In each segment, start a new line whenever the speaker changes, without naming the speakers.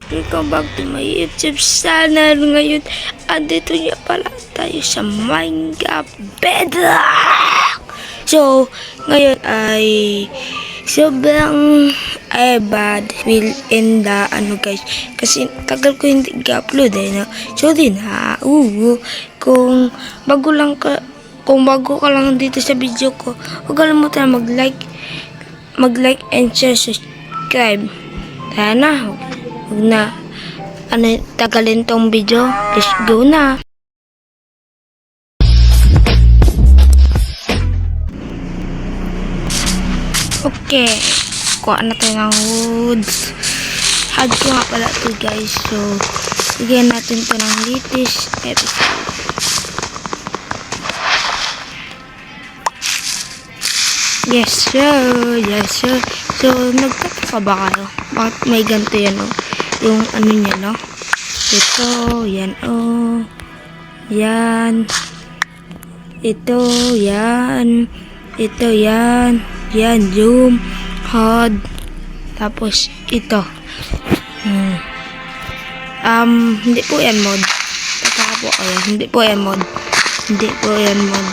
Welcome back to my YouTube channel. Ngayon, andito niya pala tayo sa Minecraft Bedrock. So, ngayon ay sobrang bad will in the guys. Kasi tagal ko hindi i-upload no? So din kung bago ka lang dito sa video ko, huwag kalimutan mag-like and share, subscribe. Sana huwag na tagalin tong video. Let's go na. Okay, kuha na tayo ng woods. Hard ko nga pala ito guys. So, bigyan natin ito ng latest episode. Yes sir, yes sir. So, nagtataka ba kayo? Bakit may ganito yan yung ano niya Ito, yan yan. Ito, yan. Ito, yan. Yan, zoom, hard. Tapos, ito. Hindi po yan mod. Tataka po kayo. Hindi po yan mod. Hindi po yan mod.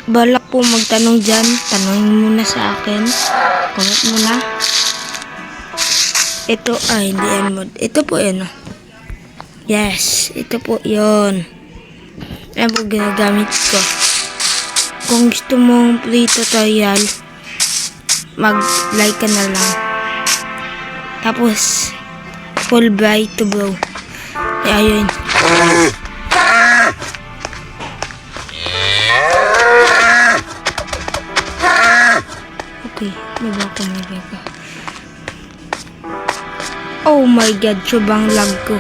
Balak po magtanong dyan. Tanongin muna sa akin. Comment muna. Ito, hindi yan mod. Ito po yan Yes, ito po yun. Yan po ginagamit ko. Kung gusto mong free tutorial, mag-like ka na lang. Tapos, full buy to bro. Ayun. Okay, may baka. Oh my god, sobrang lag ko.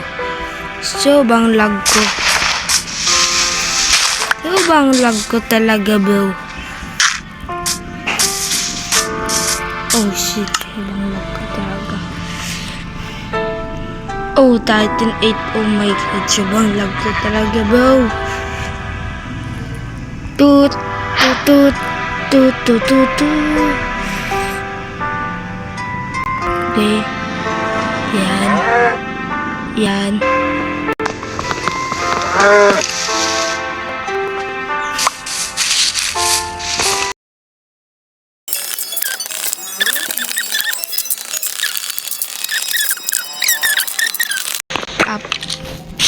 Sobrang lag ko talaga bro. Oh shit, sobrang lag ko talaga. Oh, Titan 8, oh my god, sobrang lag ko talaga bro. Tut. Okay. Yan.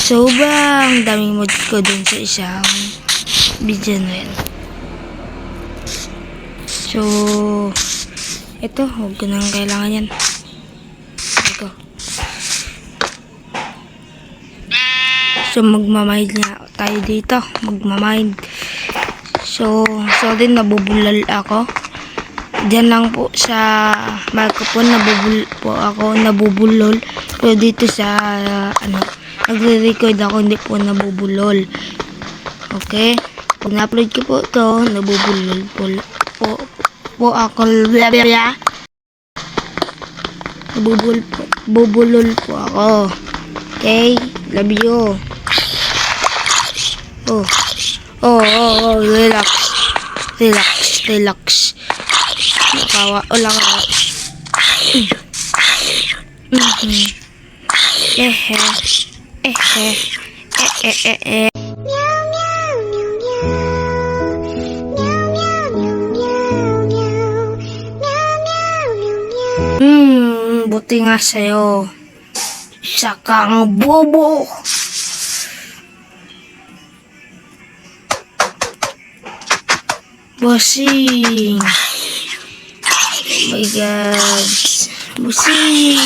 Sobrang daming mod ko dun sa isang video na yun. So, ito, huwag ko nang kailangan yan. Ito. So, magmamind nga tayo dito. So, sorry, nabubulal ako. Diyan lang po sa microphone, nabubulol. Pero dito sa, nagre-record ako, hindi po nabubulol. Okay? Pag na-upload ko po ito, nabubulol po ako. Nabubulol po ako. Okay? Love you. Relax. Nakawa. Lang ako. Buti nga sa'yo. Isa kang bobo. Bossing. Oh my god. Bossing.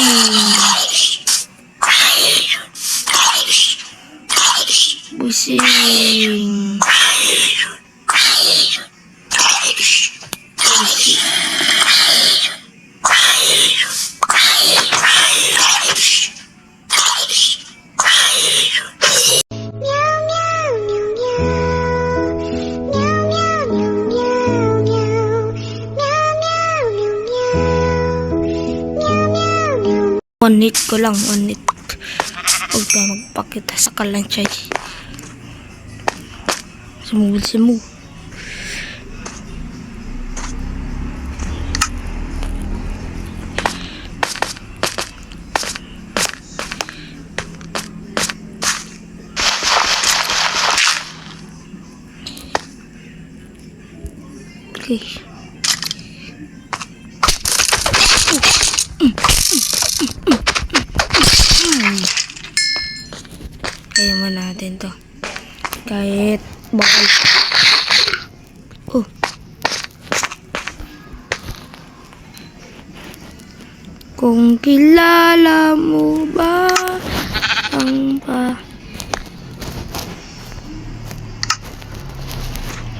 One hit ko lang. Huwag ka magpakita sa kalansay. Sumugod. Okay. Kaya mo natin to. Kahit bakal. Oh. Kung kilala mo ba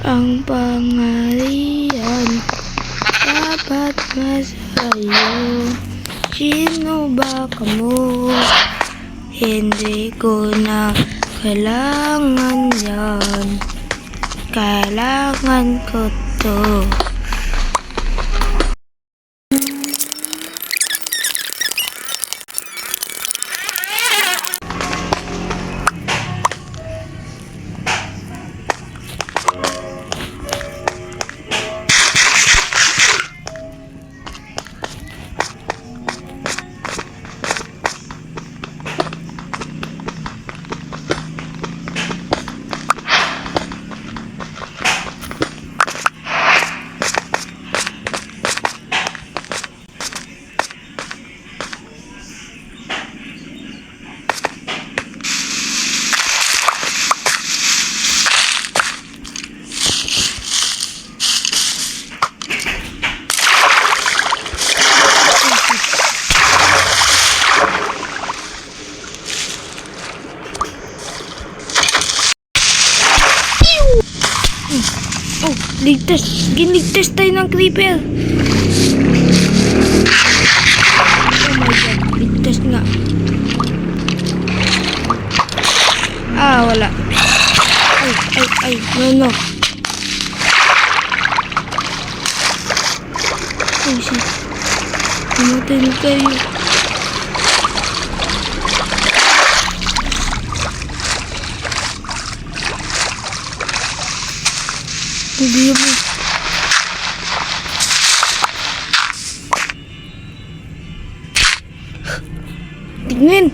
ang pangyarihan dapat masayo. Sino ba kamo? Hindi ko na kailangan yan. Kailangan ko to. Oh, ligtas. Ginigtas tayo ng creeper. Oh my god, ligtas nga. Ah, wala. Ay, no. Oh shit. Namatay na tayo. Hindi mo. Tingnan.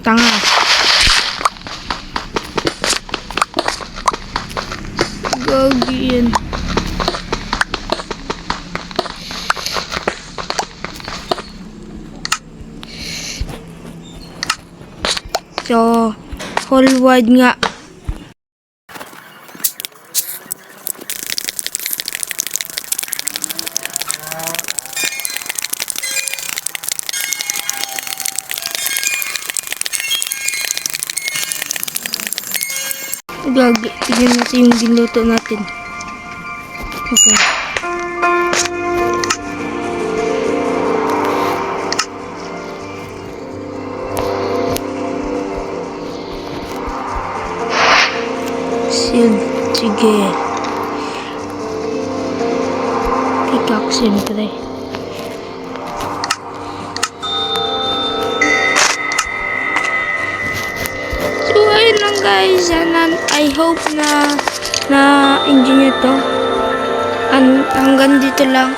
Tanga. Gagi yan. So, whole wide nga. Tignan natin yung ginuto natin. Okay. Sige. Pickaxe siyempre. So, ayun lang guys. I hope na-enjoy nyo to. Hanggang dito lang.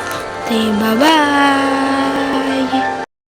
Okay, bye-bye!